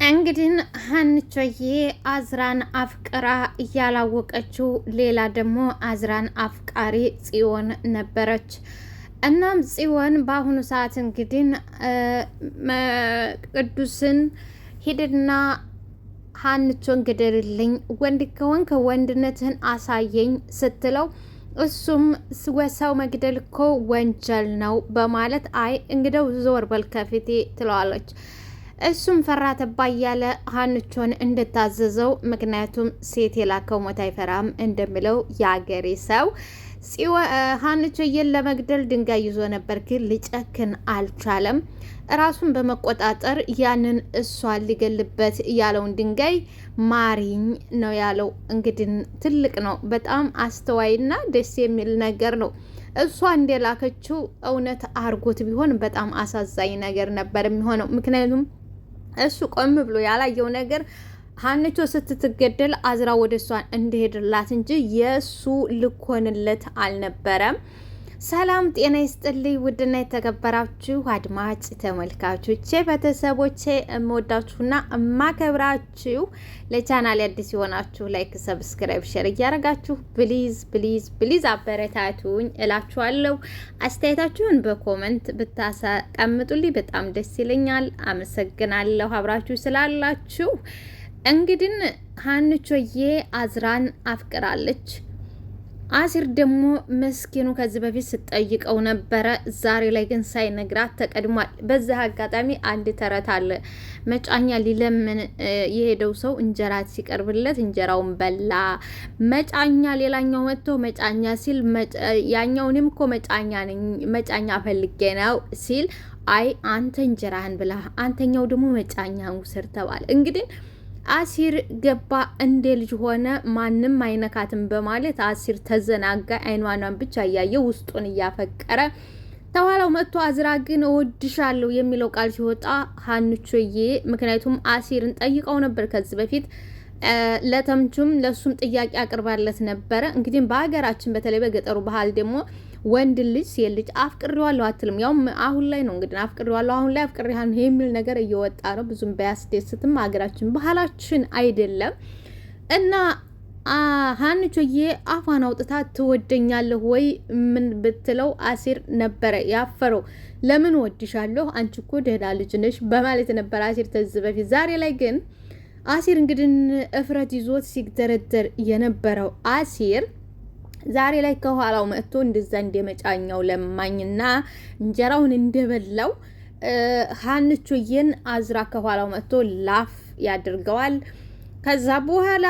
እንግዲህ ሀንቾዬ አዝራን አፍቅራ እያላወቀችው ሌላ ደግሞ አዝራን አፍቃሪ ጽዮን ነበረች። እናም ጽዮን በአሁኑ ሰዓት እንግዲህ ቅዱስን ሂድና ሀንቾን ግደልልኝ፣ ወንድ ከሆንክ ወንድነትህን አሳየኝ ስትለው እሱም ሰው መግደል እኮ ወንጀል ነው በማለት አይ እንግዲው ዞር በል ከፊቴ ትለዋለች። እሱም ፈራ ተባ እያለ ሀንቾን እንድታዘዘው፣ ምክንያቱም ሴት የላከው ሞት አይፈራም እንደሚለው የአገሬ ሰው ሀንቾዬን ለመግደል ድንጋይ ይዞ ነበር፣ ግን ሊጨክን አልቻለም። ራሱን በመቆጣጠር ያንን እሷን ሊገልበት ያለውን ድንጋይ ማሪኝ ነው ያለው። እንግዲህ ትልቅ ነው፣ በጣም አስተዋይና ደስ የሚል ነገር ነው። እሷ እንደላከችው እውነት አርጎት ቢሆን በጣም አሳዛኝ ነገር ነበር የሚሆነው። ምክንያቱም እሱ ቆም ብሎ ያላየው ነገር ሀንቾ ስትትገደል አዝራ ወደ እሷን እንደሄድላት እንጂ የእሱ ልኮንለት አልነበረም። ሰላም ጤና ይስጥልኝ ውድና የተከበራችሁ አድማጭ ተመልካቾቼ ቤተሰቦቼ፣ እምወዳችሁና እማከብራችሁ፣ ለቻናል አዲስ የሆናችሁ ላይክ፣ ሰብስክራይብ፣ ሼር እያደረጋችሁ ፕሊዝ ፕሊዝ ፕሊዝ አበረታቱኝ እላችኋለሁ። አስተያየታችሁን በኮመንት ብታስቀምጡልኝ በጣም ደስ ይለኛል። አመሰግናለሁ አብራችሁ ስላላችሁ። እንግዲህ ሀንቾዬ አዝራን አፍቅራለች። አሲር ደግሞ መስኪኑ ከዚህ በፊት ስጠይቀው ነበረ። ዛሬ ላይ ግን ሳይነግራት ተቀድሟል። በዚህ አጋጣሚ አንድ ተረት አለ። መጫኛ ሊለምን የሄደው ሰው እንጀራ ሲቀርብለት እንጀራውን በላ። መጫኛ ሌላኛው መጥቶ መጫኛ ሲል ያኛውንም እኮ መጫኛ ነኝ መጫኛ ፈልጌ ነው ሲል አይ አንተ እንጀራህን ብላ፣ አንተኛው ደግሞ መጫኛ ውሰድ ተባለ። እንግዲህ አሲር ገባ እንደ ልጅ ሆነ፣ ማንም አይነካትም በማለት አሲር ተዘናጋ። አይኗን ብቻ እያየ ውስጡን እያፈቀረ ተኋላው መጥቶ አዝራ ግን እወድሻለሁ የሚለው ቃል ሲወጣ ሀንቾዬ፣ ምክንያቱም አሲርን ጠይቀው ነበር ከዚህ በፊት ለተምቹም ለሱም ጥያቄ አቅርባለት ነበረ። እንግዲህ በሀገራችን በተለይ በገጠሩ ባህል ደግሞ ወንድ ልጅ ሴት ልጅ አፍቅሬዋለሁ አትልም። ያው አሁን ላይ ነው እንግዲህ አፍቅሬዋለሁ አሁን ላይ አፍቅሬሃን የሚል ነገር እየወጣ ነው። ብዙም ባያስደስትም ሀገራችን ባህላችን አይደለም እና ሀንቾዬ አፏን አውጥታ ትወደኛለህ ወይ ምን ብትለው አሲር ነበረ ያፈረው። ለምን ወድሻለሁ አንቺ እኮ ደህና ልጅ ነሽ በማለት ነበር አሲር ተዚህ በፊት። ዛሬ ላይ ግን አሲር እንግዲህ እፍረት ይዞት ሲደረደር የነበረው አሲር ዛሬ ላይ ከኋላው መጥቶ እንደዛ እንደመጫኛው ለማኝና እንጀራውን እንደበላው ሀንቾዬን አዝራ ከኋላው መጥቶ ላፍ ያደርገዋል። ከዛ በኋላ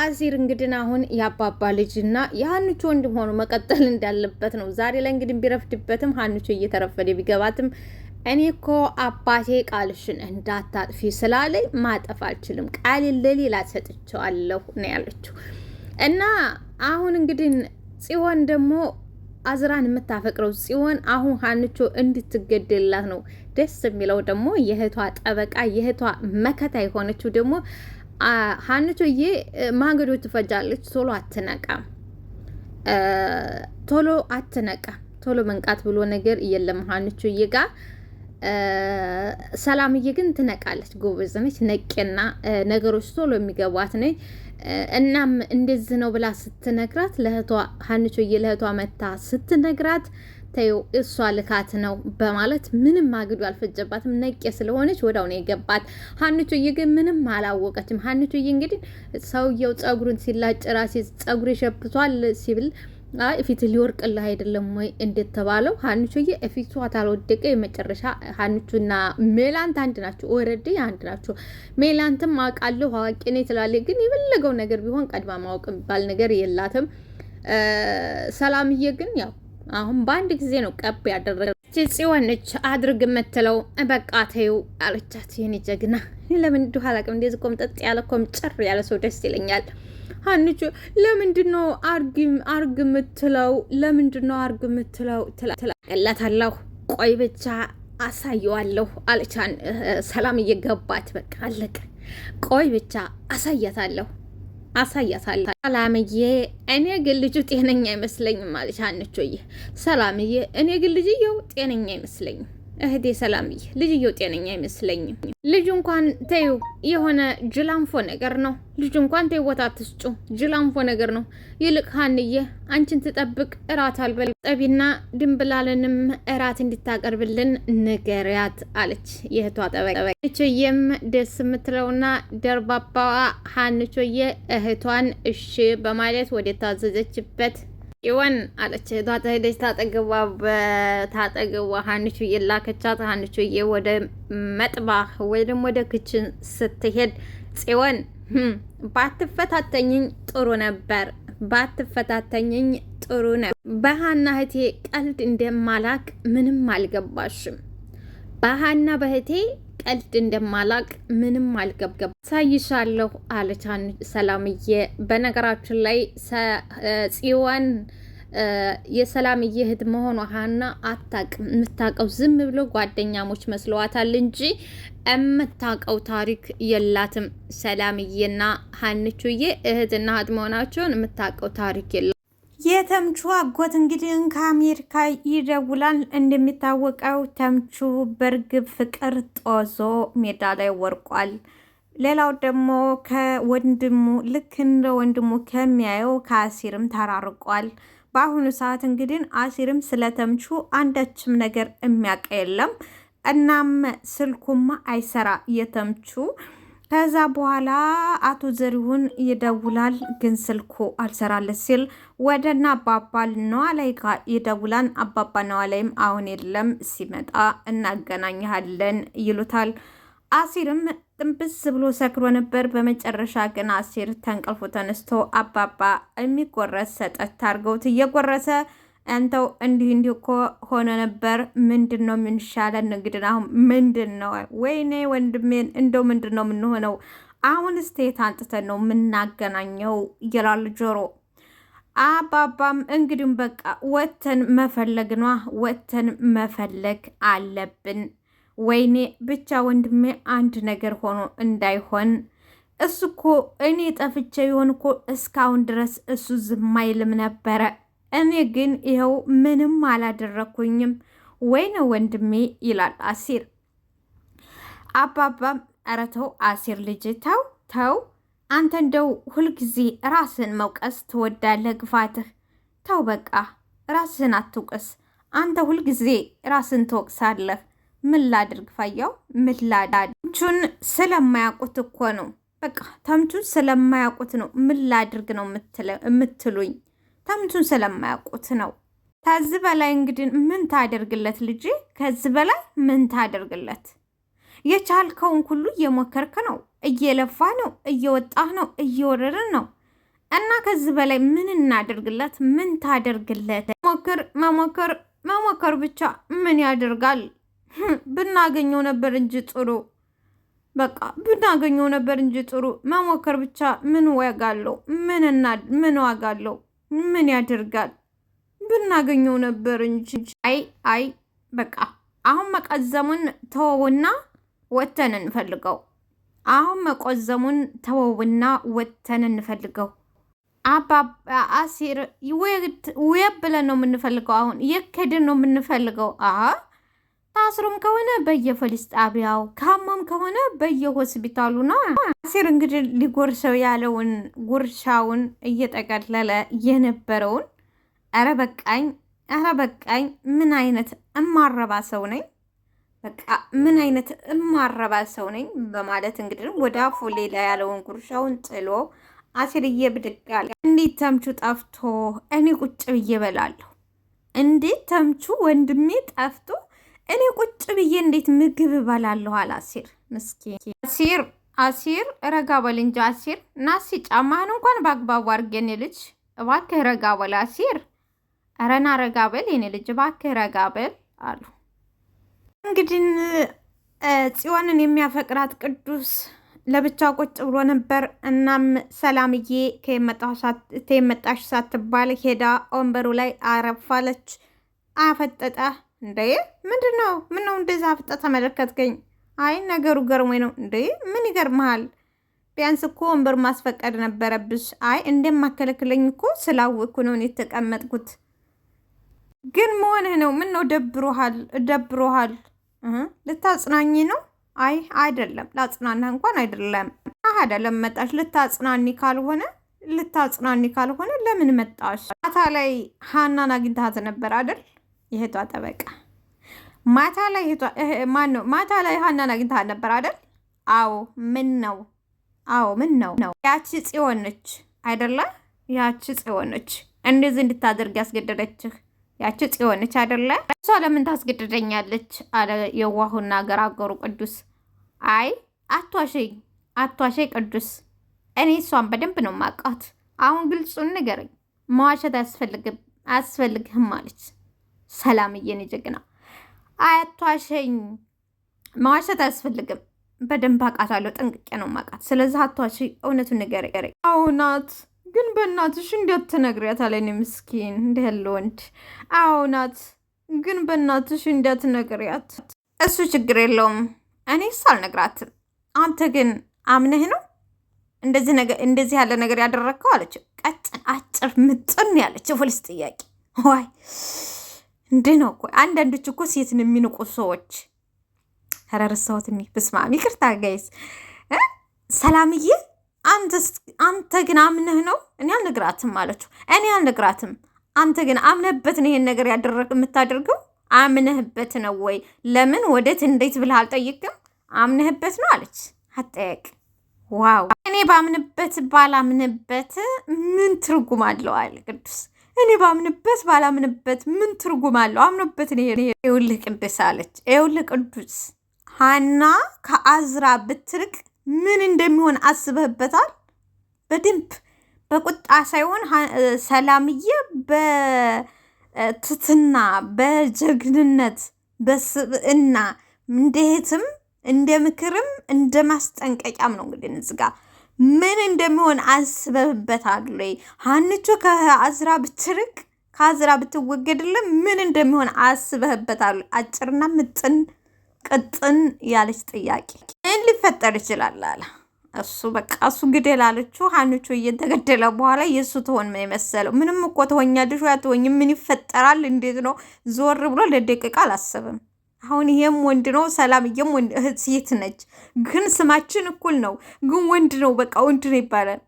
አሲር እንግዲህ አሁን ያባባ ልጅና የሀንቾ ወንድም ሆኖ መቀጠል እንዳለበት ነው። ዛሬ ላይ እንግዲህ ቢረፍድበትም ሀንቾ እየተረፈደ ቢገባትም እኔ እኮ አባቴ ቃልሽን እንዳታጥፊ ስላለኝ ማጠፍ አልችልም፣ ቃሌን ለሌላ ሰጥቼዋለሁ ነው ያለችው። እና አሁን እንግዲህ ጽዮን ደግሞ አዝራን የምታፈቅረው ጽዮን አሁን ሀንቾ እንድትገደልላት ነው። ደስ የሚለው ደግሞ የእህቷ ጠበቃ የእህቷ መከታ የሆነችው ደግሞ ሀንቾዬ ማንገዶ ትፈጃለች፣ ቶሎ አትነቃም። ቶሎ መንቃት ብሎ ነገር የለም ሀንቾዬ ጋር። ሰላምዬ ግን ትነቃለች፣ ጎበዝ ነች፣ ነቄና ነገሮች ቶሎ የሚገቧት ነች። እናም እንደዚህ ነው ብላ ስትነግራት ለእህቷ ሀንቾዬ ለእህቷ መታ ስትነግራት ተይው እሷ ልካት ነው በማለት ምንም አግዱ አልፈጀባትም። ነቄ ስለሆነች ወዳው ነው የገባት። ሀንቾዬ ግን ምንም አላወቀችም። ሀንቾዬ እንግዲህ ሰውየው ጸጉሩን ሲላጭ ራሴ ጸጉር ይሸብቷል ሲብል ፊት ሊወርቅልህ አይደለም ወይ እንዴት ተባለው። ሀንቾዬ ፊቷ ታልወደቀ የመጨረሻ ሀንቹና ሜላንት አንድ ናቸው፣ ወረዴ አንድ ናቸው። ሜላንትም አውቃለሁ አዋቂ ነኝ ትላለች፣ ግን የፈለገው ነገር ቢሆን ቀድማ ማወቅ የሚባል ነገር የላትም። ሰላምዬ ግን ያው አሁን በአንድ ጊዜ ነው ቀብ ያደረገች። ጽዮን ነች አድርግ የምትለው በቃ ተይው አለቻት። የኔ ጀግና ለምን እንደው አላውቅም፣ እንደዚህ ቆምጠጥ ያለ ኮምጨር ያለ ሰው ደስ ይለኛል። ሀንቾ ለምንድነው አርግ የምትለው? ለምንድነው አርግ የምትለው? ትላታለሁ። ቆይ ብቻ አሳየዋለሁ አለቻን። ሰላም እየገባት በቃ አለቀ። ቆይ ብቻ አሳያታለሁ። ሰላምዬ እኔ ግን ልጁ ጤነኛ አይመስለኝም አለች ሀንቾዬ። ሰላምዬ እኔ ግን ልጅየው ጤነኛ አይመስለኝም እህቴ ሰላምዬ ልጅየው ጤነኛ አይመስለኝም። ልጁ እንኳን ተዩ የሆነ ጅላንፎ ነገር ነው። ልጁ እንኳን ተዩ ቦታ አትስጩ፣ ጅላንፎ ነገር ነው። ይልቅ ሀንዬ አንቺን ትጠብቅ እራት አልበል ጠቢና ድንብላለንም እራት እንድታቀርብልን ንገሪያት አለች የእህቷ ጠበቃ። ሀንቾዬም ደስ የምትለውና ደርባባዋ ሀንቾዬ እህቷን እሺ በማለት ወደ ታዘዘችበት ይወን አለች እህቷ ተሄደች ታጠገቧ ሀንቾዬ ላከቻት። ሀንቾዬ ወደ መጥባህ ወይ ደግሞ ወደ ክችን ስትሄድ ጽዮን ባትፈታተኝኝ ጥሩ ነበር፣ ባትፈታተኝኝ ጥሩ ነበር። በሀና እህቴ ቀልድ እንደማላቅ ምንም አልገባሽም። በሀና በእህቴ ቀልድ እንደማላቅ ምንም አልገባ ሳይሻለሁ አለች ሰላምዬ። በነገራችን ላይ ጽዮን የሰላምዬ እህት መሆኗ ሀና አታውቅም። የምታውቀው ዝም ብሎ ጓደኛሞች መስለዋታል እንጂ የምታውቀው ታሪክ የላትም። ሰላምዬና ሀንቹዬ እህትና እህት መሆናቸውን የምታውቀው ታሪክ የለም። የተምቹ አጎት እንግዲህ ከአሜሪካ ይደውላል። እንደሚታወቀው ተምቹ በእርግብ ፍቅር ጦዞ ሜዳ ላይ ወርቋል። ሌላው ደግሞ ከወንድሙ ልክ እንደ ወንድሙ ከሚያየው ከአሲርም ተራርቋል። በአሁኑ ሰዓት እንግዲህ አሲርም ስለ ተምቹ አንዳችም ነገር የሚያውቅ የለም። እናም ስልኩማ አይሰራ የተምቹ። ከዛ በኋላ አቶ ዘሪሁን ይደውላል፣ ግን ስልኩ አልሰራለት ሲል ወደና አባባ ነዋላይ ጋር ይደውላል። አባባ ነዋላይም አሁን የለም ሲመጣ እናገናኝሃለን ይሉታል። አሲርም ጥንብስ ብሎ ሰክሮ ነበር። በመጨረሻ ግን አሲር ተንቀልፎ ተነስቶ አባባ የሚጎረስ ሰጠት አድርገውት እየጎረሰ አንተው እንዲህ እኮ ሆነ ነበር። ምንድን ነው የምንሻለን? እንግዲህ አሁን ምንድን ነው? ወይኔ ወንድሜን እንደው ምንድን ነው የምንሆነው? አሁን ስቴት አንጥተን ነው የምናገናኘው ይላል ጆሮ። አባባም እንግዲህ በቃ ወተን መፈለግ ነዋ፣ ወተን መፈለግ አለብን። ወይኔ ብቻ ወንድሜ አንድ ነገር ሆኖ እንዳይሆን። እሱ እኮ እኔ ጠፍቼ ይሆን እኮ እስካሁን ድረስ እሱ ዝም አይልም ነበረ። እኔ ግን ይኸው ምንም አላደረኩኝም። ወይኔ ወንድሜ ይላል አሲር። አባባም ኧረ ተው አሲር ልጅ ተው ተው፣ አንተ እንደው ሁልጊዜ ራስን መውቀስ ትወዳለህ። ግፋትህ ተው በቃ ራስህን አትውቀስ። አንተ ሁልጊዜ ራስን ትወቅሳለህ። ምን ላድርግ ፋያው፣ ምን ላድርግ? ተምቹን ስለማያውቁት እኮ ነው። በቃ ተምቹን ስለማያውቁት ነው። ምን ላድርግ ነው የምትሉኝ? ተምቹን ስለማያውቁት ነው። ከዚህ በላይ እንግዲህ ምን ታደርግለት ልጅ? ከዚህ በላይ ምን ታደርግለት? የቻልከውን ሁሉ እየሞከርክ ነው፣ እየለፋ ነው፣ እየወጣህ ነው፣ እየወረድን ነው እና ከዚህ በላይ ምን እናደርግለት? ምን ታደርግለት? መሞከር ብቻ ምን ያደርጋል? ብናገኘው ነበር እንጂ ጥሩ። በቃ ብናገኘው ነበር እንጂ ጥሩ። መሞከር ብቻ ምን ዋጋ አለው? ምን ዋጋ አለው? ምን ያደርጋል? ብናገኘው ነበር እንጂ። አይ በቃ አሁን መቀዘሙን ተወውና ወተን እንፈልገው። አሁን መቆዘሙን ተወውና ወተን እንፈልገው። አሲር ውየብ ብለን ነው የምንፈልገው። አሁን የከድን ነው የምንፈልገው። ታስሮም ከሆነ በየፖሊስ ጣቢያው፣ ካማም ከሆነ በየሆስፒታሉ ነው። አሲር እንግዲህ ሊጎርሰው ያለውን ጉርሻውን እየጠቀለለ የነበረውን ኧረ በቃኝ፣ ምን አይነት እማረባ ሰው ነኝ፣ በቃ ምን አይነት እማረባ ሰው ነኝ በማለት እንግዲህ ወደ አፉ ሌላ ያለውን ጉርሻውን ጥሎ አሲርዬ ብድግ አለ። እንዴት ተምቹ ጠፍቶ እኔ ቁጭ ብዬ በላለሁ? እንዴት ተምቹ ወንድሜ ጠፍቶ እኔ ቁጭ ብዬ እንዴት ምግብ እበላለሁ? አለ አሲር። ምስኪን አሲር ረጋ በል እንጂ አሲር፣ ናሲ ጫማህን እንኳን በአግባቡ አድርገን ልጅ እባክህ ረጋ በል አሲር። ረና ረጋ በል የኔ ልጅ እባክህ ረጋ በል አሉ። እንግዲህ ጽዮንን የሚያፈቅራት ቅዱስ ለብቻ ቁጭ ብሎ ነበር። እናም ሰላምዬ ከመጣሽ ሳትባል ሄዳ ወንበሩ ላይ አረፋለች። አፈጠጠ። እንዴ ምንድን ነው? ምነው እንደዛ አፍጠ ተመለከትከኝ? አይ ነገሩ ገርሞኝ ነው። እንዴ ምን ይገርመሃል? ቢያንስ እኮ ወንበር ማስፈቀድ ነበረብሽ። አይ እንደማከለክለኝ እኮ ስላወቅኩ ነው የተቀመጥኩት። ግን መሆንህ ነው። ምን ነው ደብሮሃል? ልታጽናኝ ነው? አይ አይደለም፣ ላጽናና እንኳን አይደለም። አይደለም መጣሽ ልታጽናኒ ካልሆነ ለምን መጣሽ? ማታ ላይ ሀናን አግኝታት ነበር አይደል? የእህቷ ጠበቃ ማታ ላይ ሀናን አግኝታት ነበር አይደል? አዎ ምን ነው? ያቺ ጽዮን ነች አይደለ? ያቺ ጽዮን ነች እንደዚህ እንድታደርግ ያስገደደችህ ያቺ ጽዮን ነች አይደለ? እሷ ለምን ታስገድደኛለች? አለ የዋሁና ገራገሩ ቅዱስ። አይ አቷሸኝ ቅዱስ፣ እኔ እሷን በደንብ ነው ማውቃት። አሁን ግልጹን ንገረኝ፣ መዋሸት አያስፈልግህም አለች ሰላምዬን ጀግና። አያቷሸኝ፣ መዋሸት አያስፈልግም፣ በደንብ አውቃታለሁ፣ ጠንቅቄ ነው ማውቃት። ስለዚህ አቷሸኝ፣ እውነቱን ንገረኝ። አዎ ናት፣ ግን በእናትሽ እንዴት ትነግሪያታለሽ? እኔ ምስኪን እንዲህ ያለ ወንድ። አዎ ናት፣ ግን በእናትሽ እንዴት ትነግሪያት? እሱ ችግር የለውም፣ እኔስ አልነግራትም። አንተ ግን አምነህ ነው እንደዚህ ያለ ነገር ያደረግከው? አለች። ቀጭን አጭር ምጥን ያለች ፖሊስ ጥያቄ። ዋይ እንዲህ ነው እኮ አንዳንዶች እኮ ሴትን የሚንቁ ሰዎች። ረርሰውት ብስማም ይቅርታ ጋይስ። ሰላምዬ አንተ ግን አምነህ ነው? እኔ አልነግራትም አለችው። እኔ አልነግራትም፣ አንተ ግን አምነህበት ነው ይሄን ነገር የምታደርገው? አምነህበት ነው ወይ? ለምን ወዴት እንዴት ብለህ አልጠይቅም? አምነህበት ነው አለች። አጠያቅ ዋው! እኔ ባምንበት ባላምንበት ምን ትርጉም አለው? አለ ቅዱስ። እኔ ባምንበት ባላምንበት ምን ትርጉም አለው? አምኖበት ነው። ይኸውልህ ቅዱስ አለች። ይኸውልህ ቅዱስ፣ ሀና ከአዝራ ብትርቅ ምን እንደሚሆን አስበህበታል? በደንብ በቁጣ ሳይሆን ሰላምዬ በትትና በጀግንነት በስብዕና እንደትም እንደ ምክርም እንደ ማስጠንቀቂያም ነው። እንግዲህ እዚህ ጋ ምን እንደሚሆን አስበህበታል? ሀንቾ ከአዝራ ብትርቅ ከአዝራ ብትወገድልን ምን እንደሚሆን አስበህበታል? አጭርና ምጥን ቅጥን ያለች ጥያቄ። ምን ሊፈጠር ይችላል አለ እሱ። በቃ እሱ ግደል አለችው። ሀንቾ እየተገደለ በኋላ የእሱ ትሆን ምን የመሰለው? ምንም እኮ ትሆኛለሽ ወይ አትሆኝም? ምን ይፈጠራል? እንዴት ነው? ዞር ብሎ ለደቂቃ አላሰብም። አሁን ይሄም ወንድ ነው፣ ሰላምዬም ሴት ነች። ግን ስማችን እኩል ነው፣ ግን ወንድ ነው። በቃ ወንድ ነው ይባላል።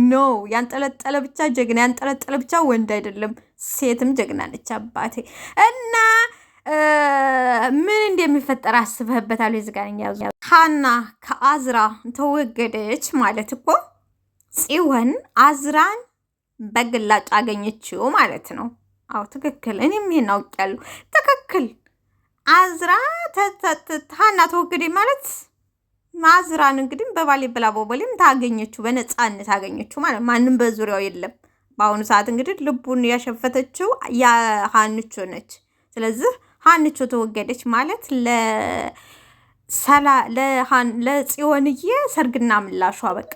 ኖ ያንጠለጠለ ብቻ ጀግና፣ ያንጠለጠለ ብቻ ወንድ አይደለም። ሴትም ጀግና ነች አባቴ። እና ምን እንደሚፈጠር አስበህበታል? የዝጋኛ ሀና ከአዝራ ተወገደች ማለት እኮ ጽዮን አዝራን በግላጭ አገኘችው ማለት ነው። አዎ ትክክል። እኔም ይሄን አውቄያለሁ። ትክክል። አዝራ ሀና ተወገደ ማለት አዝራን እንግዲህ በባሌ ብላ ቦቦሌም ታገኘችው፣ በነፃነት ታገኘችው ማለት ማንም በዙሪያው የለም። በአሁኑ ሰዓት እንግዲህ ልቡን ያሸፈተችው ሀንቾ ነች። ስለዚህ ሀንቾ ተወገደች ማለት ለጽዮንዬ ሰርግና ምላሿ በቃ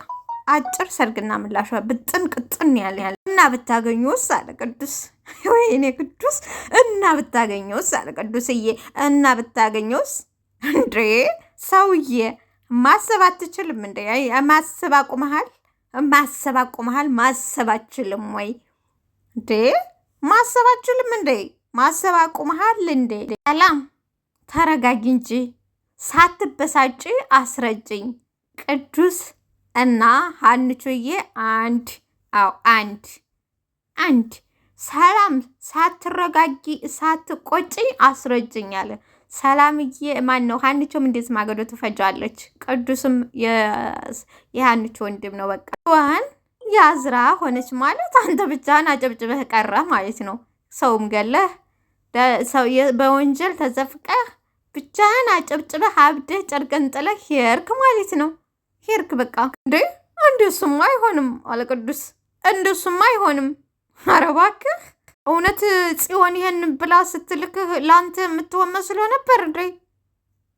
አጭር ሰርግና ምላሿ ብጥን ቅጥን ያለ እና ብታገኙስ አለ ቅዱስ። ወይኔ ቅዱስ እና ብታገኘውስ አለ ቅዱስዬ። እና ብታገኘውስ እንዴ ሰውዬ ማሰብ አትችልም እንዴ? ማሰብ አቁመሃል? ማሰብ አትችልም ወይ እንዴ? ማሰብ አትችልም እንዴ? ማሰብ አቁመሃል እንዴ? ሰላም ተረጋጊ እንጂ ሳትበሳጭ አስረጅኝ። ቅዱስ እና ሀንቾዬ አንድ ሰላም ሳትረጋጊ ሳትቆጪ አስረጅኝ አለ። ሰላምዬ ማን ነው? ሀንቾም እንዴት ማገዶ ትፈጃለች? ቅዱስም የሀንቾ ወንድም ነው። በቃ ዋን ያዝራ ሆነች ማለት አንተ ብቻህን አጨብጭበህ ቀረህ ማለት ነው። ሰውም ገለህ በወንጀል ተዘፍቀህ ብቻህን አጨብጭበህ አብደህ ጨርቅን ጥለህ ሄርክ ማለት ነው። ሄርክ በቃ እንዴ! እንደሱማ አይሆንም አለ ቅዱስ። እንደሱማ አይሆንም። ኧረ እባክህ እውነት ጽዮን ይሄን ብላ ስትልክህ ለአንተ የምትሆን መስሎ ነበር እንዴ?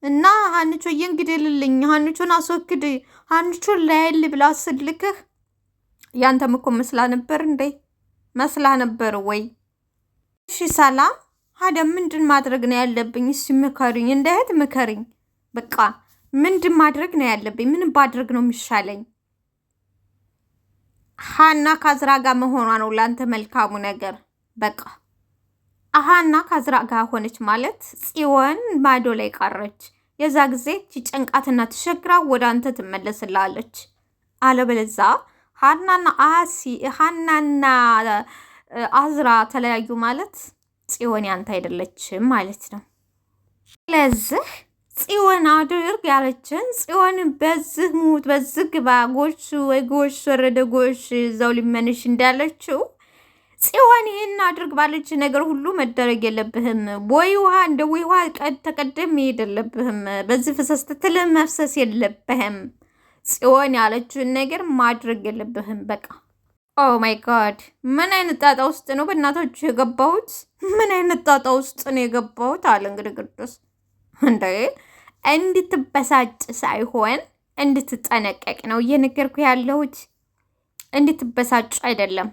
እና ሀንቾዬ እንግደልልኝ፣ ሀንቾን አስወግድ፣ ሀንቾን ላይል ብላ ስትልክህ ያንተም እኮ መስላ ነበር እንዴ? መስላ ነበር ወይ? እሺ ሰላም ሀደ ምንድን ማድረግ ነው ያለብኝ? እሺ ምከሪኝ፣ እንደ እህት ምከሪኝ። በቃ ምንድን ማድረግ ነው ያለብኝ? ምን ባድረግ ነው የሚሻለኝ? ሀና ከአዝራ ጋር መሆኗ ነው ለአንተ መልካሙ ነገር። በቃ ሀና ከአዝራ ጋር ሆነች ማለት ጽዮን ማዶ ላይ ቀረች። የዛ ጊዜ ጭንቃትና ተሸግራ ወደ አንተ ትመለስላለች። አለበለዛ ሀናና አዝራ ተለያዩ ማለት ጽዮን ያንተ አይደለችም ማለት ነው። ስለዚህ ጽዮን አድርግ ያለችን ጽዮን በዚህ ሙት በዚህ ግባ ጎሽ ወይ ጎሽ ወረደ ጎሽ እዛው ሊመንሽ እንዳለችው ጽዮን ይህን አድርግ ባለች ነገር ሁሉ መደረግ የለብህም። ቦይ ውሃ እንደ ቦይ ውሃ ተቀደም መሄድ የለብህም። በዚህ ፍሰስ ትትል መፍሰስ የለብህም። ጽዮን ያለችውን ነገር ማድረግ የለብህም። በቃ ኦ ማይ ጋድ ምን አይነት ጣጣ ውስጥ ነው በእናታችሁ የገባሁት? ምን አይነት ጣጣ ውስጥ ነው የገባሁት አለ እንግዲህ ቅዱስ። እንዴ እንድትበሳጭ ሳይሆን እንድትጠነቀቅ ነው እየነገርኩ ያለሁት። እንድትበሳጭ አይደለም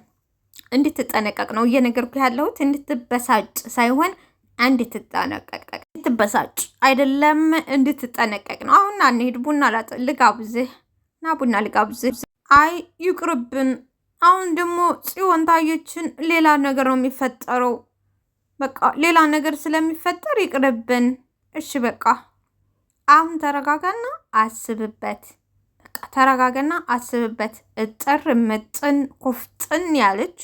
እንድትጠነቀቅ ነው እየነገርኩ ያለሁት። እንድትበሳጭ ሳይሆን እንድትጠነቀቅ፣ እንድትበሳጭ አይደለም እንድትጠነቀቅ ነው። አሁን አንሄድ፣ ቡና ልጋብዝህ ና፣ ቡና ልጋብዝህ። አይ ይቅርብን። አሁን ደግሞ ጽዮን ታየችን ሌላ ነገር ነው የሚፈጠረው። በቃ ሌላ ነገር ስለሚፈጠር ይቅርብን። እሺ በቃ አሁን ተረጋጋና አስብበት። በቃ ተረጋጋና አስብበት። እጥር ምጥን ኮፍጥን ያለች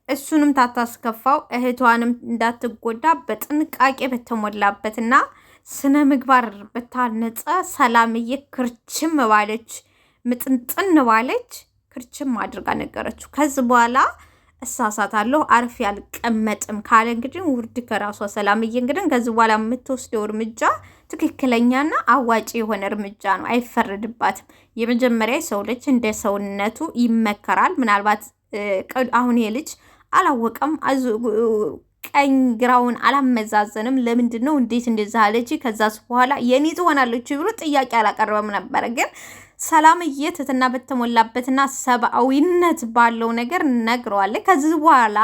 እሱንም ታታስከፋው እህቷንም እንዳትጎዳ በጥንቃቄ በተሞላበትና ስነ ምግባር በታነጸ ሰላምዬ ክርችም ባለች ምጥንጥን ባለች ክርችም አድርጋ ነገረችው። ከዚህ በኋላ እሳሳታለሁ አርፌ አልቀመጥም ካለ እንግዲህ ውርድ ከራሷ ሰላምዬ እንግዲህ ከዚህ በኋላ የምትወስደው እርምጃ ትክክለኛና አዋጪ የሆነ እርምጃ ነው። አይፈረድባትም። የመጀመሪያ ሰው ልጅ እንደ ሰውነቱ ይመከራል። ምናልባት አሁን ይሄ ልጅ አላወቀም፣ ቀኝ ግራውን አላመዛዘንም። ለምንድን ነው እንዴት እንደዛ አለች? ከዛስ በኋላ የኔ ትሆናለች ብሎ ጥያቄ አላቀረበም ነበረ። ግን ሰላምዬ ትህትና በተሞላበትና ሰብአዊነት ባለው ነገር ነግረዋለች። ከዚህ በኋላ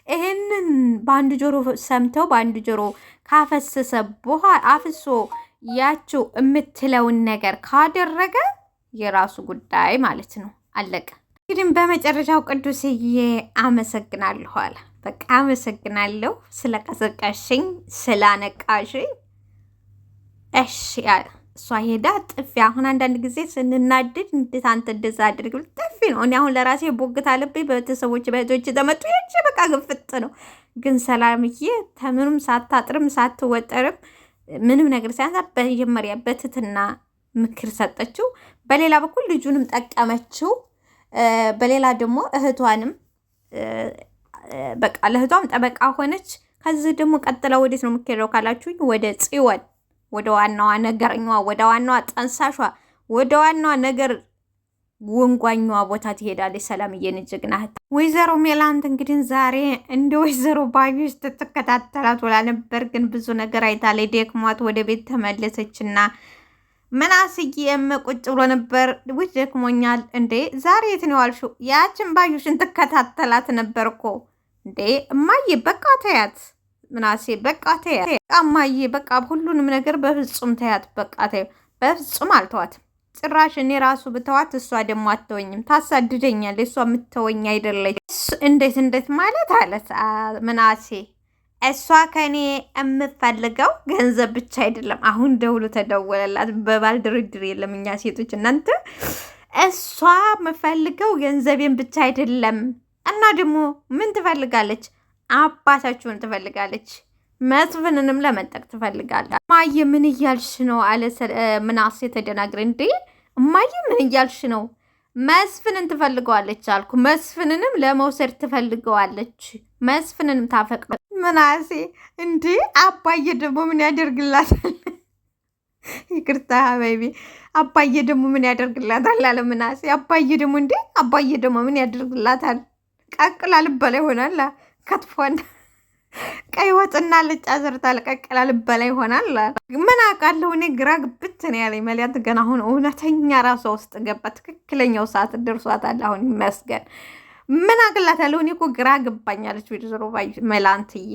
ይሄንን በአንድ ጆሮ ሰምተው በአንድ ጆሮ ካፈሰሰ በኋላ አፍሶ ያችው የምትለውን ነገር ካደረገ የራሱ ጉዳይ ማለት ነው። አለቀ። እንግዲህ በመጨረሻው ቅዱስዬ አመሰግናለሁ አለ። በቃ አመሰግናለሁ ስለቀሰቀሽኝ ስላነቃሽኝ። እሺ ያለ እሷ ሄዳ ጥፊ። አሁን አንዳንድ ጊዜ ስንናድድ እንዴት አንተ እንደዛ አድርግ ጥፊ ነው። እኔ አሁን ለራሴ ቦግት አለብኝ። በቤተሰቦች በእህቶች ተመጡ ያቺ በቃ ግፍጥ ነው። ግን ሰላምዬ ተምኑም ሳታጥርም ሳትወጠርም ምንም ነገር ሳያንሳ በመጀመሪያ በትትና ምክር ሰጠችው። በሌላ በኩል ልጁንም ጠቀመችው። በሌላ ደግሞ እህቷንም በቃ ለእህቷም ጠበቃ ሆነች። ከዚህ ደግሞ ቀጥላ ወዴት ነው የምትሄደው ካላችሁኝ ወደ ጽዮን፣ ወደ ዋናዋ ነገረኛዋ፣ ወደ ዋናዋ ጠንሳሿ፣ ወደ ዋናዋ ነገር ወንጓኛዋ ቦታ ትሄዳለች። ሰላምዬን ጀግና እህት ወይዘሮ ሜላንት እንግዲህ ዛሬ እንደ ወይዘሮ ባዩሽ ስትከታተላት ውላ ነበር። ግን ብዙ ነገር አይታለች። ደክሟት ወደ ቤት ተመለሰችና ምናስዬም ቁጭ ብሎ ነበር። ውይ ደክሞኛል። እንዴ ዛሬ የት ነው ያልሽው? ያችን ባዩሽን ትከታተላት ነበር እኮ እንዴ እማዬ በቃ ተያት። ምናሴ በቃ ተያት እማዬ በቃ ሁሉንም ነገር በፍጹም ተያት። በቃ ተያት። በፍጹም አልተዋትም ጭራሽ። እኔ ራሱ ብተዋት እሷ ደግሞ አትተወኝም፣ ታሳድደኛለች። እሷ የምትተወኝ አይደለች። እንዴት ማለት አለ ምናሴ። እሷ ከኔ የምፈልገው ገንዘብ ብቻ አይደለም። አሁን ደውሎ ተደወለላት። በባል ድርድር የለም እኛ ሴቶች እናንተ። እሷ የምፈልገው ገንዘቤን ብቻ አይደለም። እና ደግሞ ምን ትፈልጋለች? አባታችሁን ትፈልጋለች። መስፍንንም ለመንጠቅ ትፈልጋለች። እማዬ ምን እያልሽ ነው አለ ምናሴ ተደናግረ። እንዴ እማዬ ምን እያልሽ ነው? መስፍንን ትፈልገዋለች አልኩ። መስፍንንም ለመውሰድ ትፈልገዋለች። መስፍንንም ታፈቅረ ምናሴ። እንዴ አባዬ ደግሞ ምን ያደርግላታል? ይቅርታ ሀባይቢ። አባዬ ደግሞ ምን ያደርግላታል አለ ምናሴ። አባዬ ደግሞ እንዴ አባዬ ደግሞ ምን ያደርግላታል? ቀቅላ ልበላ ይሆናል። ከትፎን ቀይ ወጥና ልጫ ዘርታ ለቀቅላ ልበላ ይሆናል። ምን አውቃለሁ እኔ። ግራ ግብት ነው ያለኝ መሊያት። ገና አሁን እውነተኛ ራሷ ውስጥ ገባ። ትክክለኛው ሰዓት ደርሷታል። አሁን ይመስገን። ምን አቅላታለሁ እኔ እኮ ግራ ገባኛለች። ወይዘሮ መላንትዬ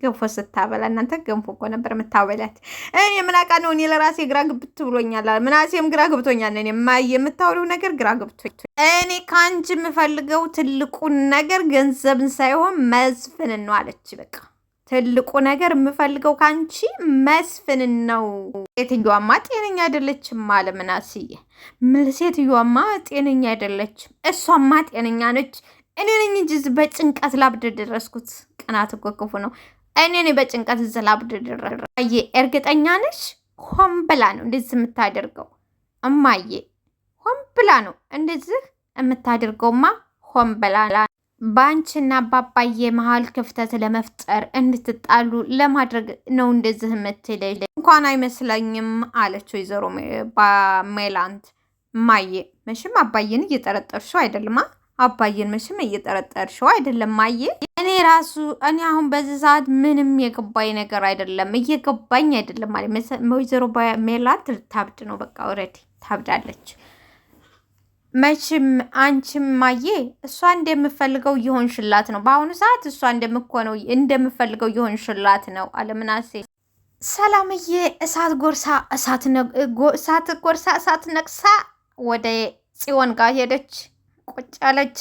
ገንፎ ስታበላ እናንተ ገንፎ እኮ ነበር የምታበላት። እኔ ምን አውቃለሁ እኔ ለራሴ ግራ ግብት ብሎኛል። ምናሴም ግራ ግብቶኛል። እኔ የምታወሪው ነገር ግራ ግብቶኝ። እኔ ከአንቺ የምፈልገው ትልቁን ነገር ገንዘብን ሳይሆን መስፍንን ነው አለች። በቃ ትልቁ ነገር የምፈልገው ካንቺ መስፍን ነው። ሴትዮዋማ ጤነኛ አይደለችም አለ ምናስዬ። ሴትዮዋማ ጤነኛ አይደለችም፣ እሷማ ጤነኛ ነች። እኔ ነኝ እንጂ በጭንቀት ላብድ ደረስኩት። ቅናት እኮ ክፉ ነው። እኔ ነኝ በጭንቀት ላብድ ደረስኩት። እማዬ እርግጠኛ ነሽ? ሆን ብላ ነው እንደዚህ የምታደርገው እማዬ፣ ሆን ብላ ነው እንደዚህ የምታደርገውማ፣ ሆን ብላ በአንቺና በአባዬ መሀል ክፍተት ለመፍጠር እንድትጣሉ ለማድረግ ነው እንደዚህ የምትልሽ። እንኳን አይመስለኝም አለች ወይዘሮ ሜላንት። እማዬ መቼም አባዬን እየጠረጠርሽው አይደለማ? አባዬን መቼም እየጠረጠርሽው አይደለም ማዬ። እኔ አሁን በዚህ ሰዓት ምንም የገባኝ ነገር አይደለም፣ እየገባኝ አይደለም ማለት ወይዘሮ ሜላንት ልታብድ ነው። በቃ ኦልሬዲ ታብዳለች። መቼም አንቺም ማዬ እሷ እንደምፈልገው እየሆንሽላት ነው። በአሁኑ ሰዓት እሷ እንደምፈልገው እየሆንሽላት ነው አለ ምናሴ። ሰላምዬ እሳት ጎርሳ ነቅሳ ወደ ጽዮን ጋር ሄደች። ቁጭ አለች።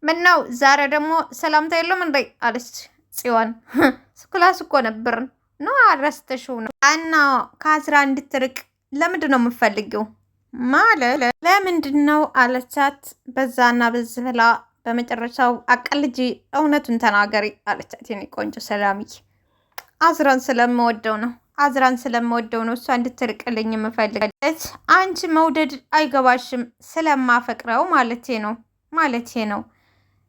ምነው ዛሬ ደግሞ ሰላምታ የለም እንዴ አለች ጽዮን። ክላስ እኮ ነበር ነው አረስተሽው ነው እና ከአዝራ እንድትርቅ ለምንድን ነው የምፈልጊው ማለት ለምንድን ነው አለቻት። በዛና በዚህ ብላ በመጨረሻው አቀልጂ እውነቱን ተናገሪ አለቻት። የኔ ቆንጆ ሰላምዬ አዝራን ስለምወደው ነው እሷ እንድትርቅልኝ የምፈልገት። አንቺ መውደድ አይገባሽም፣ ስለማፈቅረው ማለቴ ነው።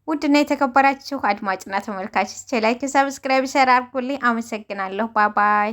ውድና የተከበራችሁ አድማጭና ተመልካቾች ላይክ፣ ሰብስክራይብ፣ ሸር አድርጉልኝ። አመሰግናለሁ። ባባይ